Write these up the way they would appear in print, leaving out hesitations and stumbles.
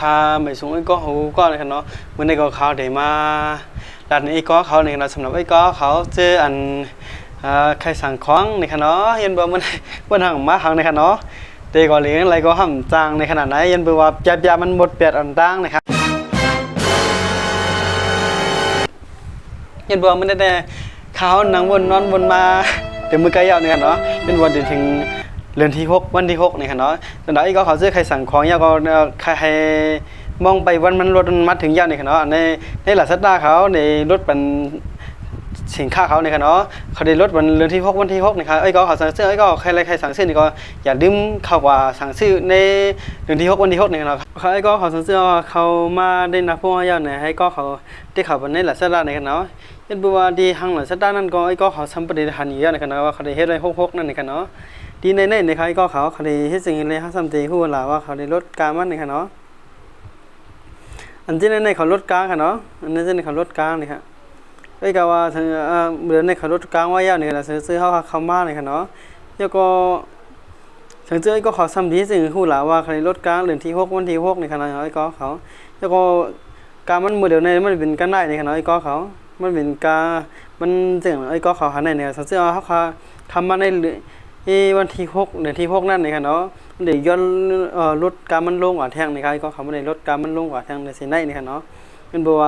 คาไม่สูงไอ้ก็หูก็เลยครับเนาะเมื่อในก็เขาเดี๋ยวมาดัดนี้ไอ้ก็เขาเนี่ยเราสำหรับไอ้ก็เขาเจออันใครสั่งของในขณะเย็นบ่มันห่างมาห่างในขณะเด็กก็เลี้ยงอะไรก็ห่ำจางในขนาดไหนเย็นบ่ว่าจับมันหมดเปียดอันตั้งนะครับเย็นบ่มันได้เขานั่งวนนอนวนมาเดี๋ยวมือไกลยาวในขณะเย็นบ่เดี๋ยวถึงเดือนที่6วันที่6ในขณะตอนนั้นไอ้ก็เขาเจอใครสั่งของยาก็ใครมองไปวันมันรถมาถึงยาวในขณะในหลักสัปดาห์เขาในรถเป็นสินค้าเขาในขณะเขาได้ลดวันเดือนที่6วันที่6นะครับไอ้ก็เขาสั่งซื้อไอ้ก็ใครสั่งซื้อนี่ก็อย่าลืมเข้าว่าสั่งซื้อในเดือนที่6วันที่6นี่นะครับไอ้ก็เขาสั่งซื้อเขามาได้นักพวกยาวเนี่ยให้ก็เขาได้เข้าวันในหลักสัปดาห์ในขณะยันบัวดีหังหลักสัปดาห์นั้นก็ไอ้ก็เขาสัมปทานอยู่ในขณะว่าเขาได้เฮ็ดอะไร6นั่นในขณะดีในนะครับไอ้ก็เขาได้เฮ็ดสิ่งอะไรให้สัมตีฮู้ล่ะว่าเขาได้ลดการมันในขณะอันที่ในเขาลดการขณะอันนั้นในเขาลดการนี่ครับไอ้ก็ว่าเมื่อในขับรถกลางว่ายาวเนี่ยเราซื้อเขามาเลยค่ะเนาะแล้วก็ถึงเจอไอ้ก็เขาซ้ำดีสิ่งคู่หลาว่าใครรถกลางเดือนที่6วันที่6ในขณะไอ้ก็เขาแล้วก็การมันมือเดียวในมันเป็นการได้ในขณะไอ้ก็เขามันเป็นการมันเจ๋งไอ้ก็เขาหาในเนี่ยซื้อเขาทำมาในวันที่6เดือนที่6นั่นในขณะเนาะเดี๋ยวย้อนรถการมันลงกว่าแท่งในไอ้ก็เขาไม่ได้รถการมันลงกว่าแท่งในสิในขณะเนาะเป็นบัว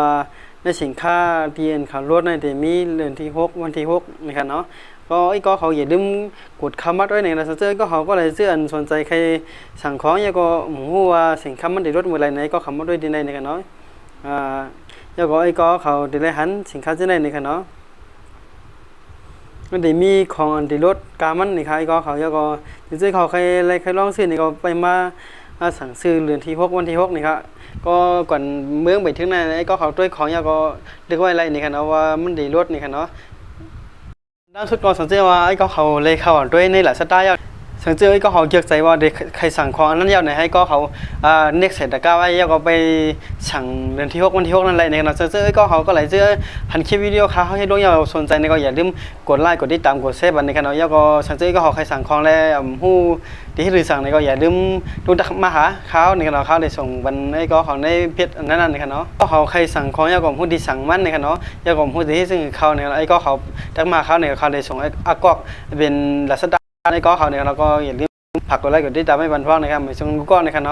ในสินค้าที่ขับรถในเดมีเดือนที่6วันที่6นะครับเนาะก็ไอ้ก็เขาอย่าลืมกดคำมัดไว้ในนะเสื้อก็เขาก็เลยเสื้ออันสนใจใครสั่งของยังก็หมูว่าสินค้ามันได้ลดมือไรไหนก็คำมัดด้วยดีในนะครับเนาะยังก็ไอ้ก็เขาได้เลยหันสินค้าที่ในนะครับเนาะมันได้มีของอันได้ลดการมันนะครับไอ้ก็เขายังก็ซื้อเขาใครลองซื้อนี่ก็ไปมาสั่งซื้อเดือนที่6วันที่6นี่ครับก็ก่อนเมืองไปถึงนั่นไอ้ก็เขาด้วยของยาก็เรียกว่าอะไรนี่ครับเนาะว่ามันดีรถนี่ครับเนาะด้านสุดก็สังเกตว่าไอ้ก็เขาเลยเข้าด้วยในหลายสไตล์สังเกตไอ้ก็เขาเยอะใจว่าเด็กใครสั่งของอันนั้นยาวไหนให้ก็เขาเน็กเสร็จแต่ก็ไอ้ยาก็ไปสั่งเดือนที่6วันที่6นั่นแหละนี่ครับเนาะสังเกตไอ้ก็เขาก็เลยเจอหันคลิปวิดีโอเขาให้ลูกยาวสนใจนี่ก็อย่าลืมกดไลค์กดติดตามกดเซฟอันนี้ครับเนาะยาก็สังเกตก็เขาใครสั่งของแล้วฮู้ที่หรือสั่งนี่ก็อย่าลืมดูมาหาเขานี่ครับเนาะเขาได้ส่งบันไอ้ก็เขาในเพจอันนั้นนี่ครับเนาะก็เขาใครสั่งของยาก็ฮู้ที่สั่งมันนี่ครับเนาะยาก็ฮู้ที่ซึ่งเขาเนี่ยไอ้ก็เขาทักมาเขาเนี่ยเขาได้ส่งไอ้อากอกเป็นลักษณะไอ้ก็เขาเนี่ยเราก็อย่าลืมผักกดไลค์กดติดตามให้บันฟังนะครับไม่ส่งกูก็นะครับเนาะ